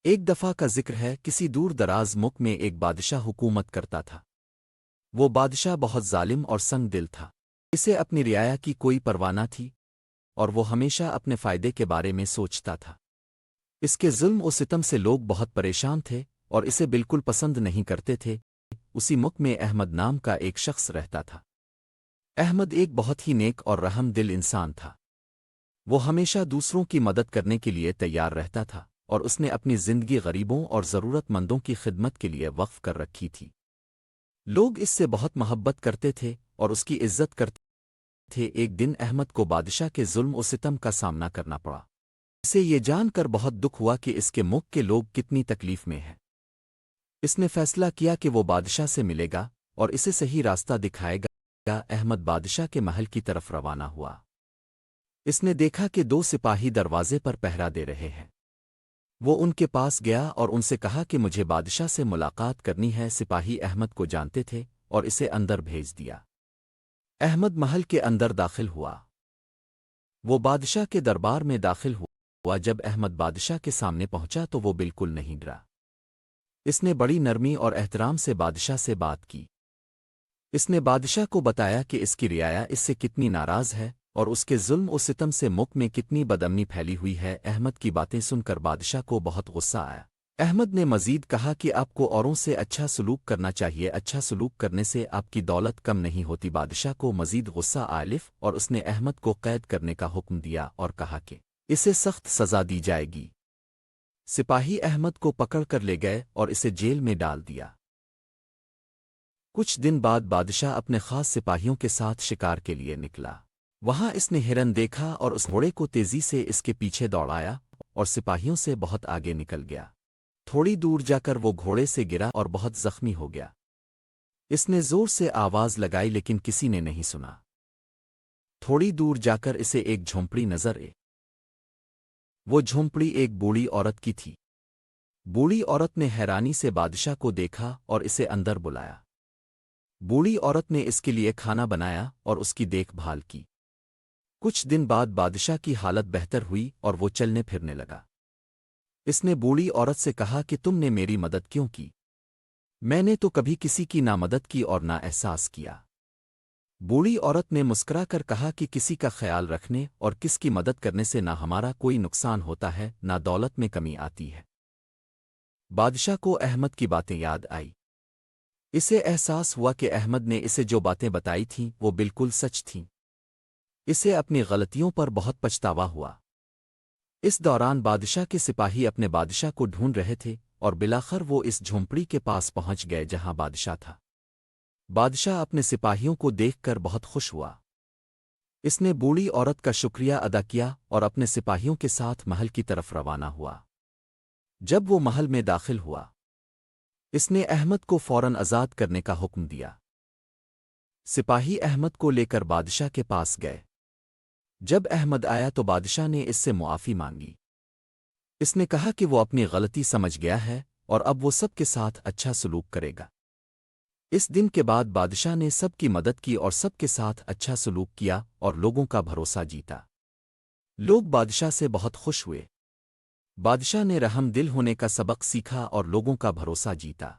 ایک دفعہ کا ذکر ہے، کسی دور دراز ملک میں ایک بادشاہ حکومت کرتا تھا۔ وہ بادشاہ بہت ظالم اور سنگ دل تھا۔ اسے اپنی رعایا کی کوئی پرواہ نہ تھی اور وہ ہمیشہ اپنے فائدے کے بارے میں سوچتا تھا۔ اس کے ظلم و ستم سے لوگ بہت پریشان تھے اور اسے بالکل پسند نہیں کرتے تھے۔ اسی ملک میں احمد نام کا ایک شخص رہتا تھا۔ احمد ایک بہت ہی نیک اور رحم دل انسان تھا۔ وہ ہمیشہ دوسروں کی مدد کرنے کے لیے تیار رہتا تھا اور اس نے اپنی زندگی غریبوں اور ضرورت مندوں کی خدمت کے لیے وقف کر رکھی تھی۔ لوگ اس سے بہت محبت کرتے تھے اور اس کی عزت کرتے تھے۔ ایک دن احمد کو بادشاہ کے ظلم و ستم کا سامنا کرنا پڑا۔ اسے یہ جان کر بہت دکھ ہوا کہ اس کے ملک کے لوگ کتنی تکلیف میں ہیں۔ اس نے فیصلہ کیا کہ وہ بادشاہ سے ملے گا اور اسے صحیح راستہ دکھائے گا۔ احمد بادشاہ کے محل کی طرف روانہ ہوا۔ اس نے دیکھا کہ دو سپاہی دروازے پر پہرا دے رہے ہیں۔ وہ ان کے پاس گیا اور ان سے کہا کہ مجھے بادشاہ سے ملاقات کرنی ہے۔ سپاہی احمد کو جانتے تھے اور اسے اندر بھیج دیا۔ احمد محل کے اندر داخل ہوا۔ وہ بادشاہ کے دربار میں داخل ہوا۔ جب احمد بادشاہ کے سامنے پہنچا تو وہ بالکل نہیں ڈرا۔ اس نے بڑی نرمی اور احترام سے بادشاہ سے بات کی۔ اس نے بادشاہ کو بتایا کہ اس کی رعایا اس سے کتنی ناراض ہے اور اس کے ظلم و ستم سے ملک میں کتنی بدامنی پھیلی ہوئی ہے۔ احمد کی باتیں سن کر بادشاہ کو بہت غصہ آیا۔ احمد نے مزید کہا کہ آپ کو اوروں سے اچھا سلوک کرنا چاہیے۔ اچھا سلوک کرنے سے آپ کی دولت کم نہیں ہوتی۔ بادشاہ کو مزید غصہ آلف اور اس نے احمد کو قید کرنے کا حکم دیا اور کہا کہ اسے سخت سزا دی جائے گی۔ سپاہی احمد کو پکڑ کر لے گئے اور اسے جیل میں ڈال دیا۔ کچھ دن بعد بادشاہ اپنے خاص سپاہیوں کے ساتھ شکار کے لیے نکلا۔ وہاں اس نے ہرن دیکھا اور اس گھوڑے کو تیزی سے اس کے پیچھے دوڑایا اور سپاہیوں سے بہت آگے نکل گیا۔ تھوڑی دور جا کر وہ گھوڑے سے گرا اور بہت زخمی ہو گیا۔ اس نے زور سے آواز لگائی لیکن کسی نے نہیں سنا۔ تھوڑی دور جا کر اسے ایک جھونپڑی نظر آئی۔ وہ جھونپڑی ایک بوڑھی عورت کی تھی۔ بوڑھی عورت نے حیرانی سے بادشاہ کو دیکھا اور اسے اندر بلایا۔ بوڑھی عورت نے اس کے لیے کھانا بنایا اور اس کی دیکھ بھال کی۔ کچھ دن بعد بادشاہ کی حالت بہتر ہوئی اور وہ چلنے پھرنے لگا۔ اس نے بوڑھی عورت سے کہا کہ تم نے میری مدد کیوں کی؟ میں نے تو کبھی کسی کی نہ مدد کی اور نہ احساس کیا۔ بوڑھی عورت نے مسکرا کر کہا کہ کسی کا خیال رکھنے اور کس کی مدد کرنے سے نہ ہمارا کوئی نقصان ہوتا ہے نہ دولت میں کمی آتی ہے۔ بادشاہ کو احمد کی باتیں یاد آئی۔ اسے احساس ہوا کہ احمد نے اسے جو باتیں بتائی تھیں وہ بالکل سچ تھیں۔ اسے اپنی غلطیوں پر بہت پچھتاوا ہوا۔ اس دوران بادشاہ کے سپاہی اپنے بادشاہ کو ڈھونڈ رہے تھے اور بلاخر وہ اس جھونپڑی کے پاس پہنچ گئے جہاں بادشاہ تھا۔ بادشاہ اپنے سپاہیوں کو دیکھ کر بہت خوش ہوا۔ اس نے بوڑھی عورت کا شکریہ ادا کیا اور اپنے سپاہیوں کے ساتھ محل کی طرف روانہ ہوا۔ جب وہ محل میں داخل ہوا، اس نے احمد کو فوراً آزاد کرنے کا حکم دیا۔ سپاہی احمد کو لے کر بادشاہ کے پاس گئے۔ جب احمد آیا تو بادشاہ نے اس سے معافی مانگی۔ اس نے کہا کہ وہ اپنی غلطی سمجھ گیا ہے اور اب وہ سب کے ساتھ اچھا سلوک کرے گا۔ اس دن کے بعد بادشاہ نے سب کی مدد کی اور سب کے ساتھ اچھا سلوک کیا اور لوگوں کا بھروسہ جیتا۔ لوگ بادشاہ سے بہت خوش ہوئے۔ بادشاہ نے رحم دل ہونے کا سبق سیکھا اور لوگوں کا بھروسہ جیتا۔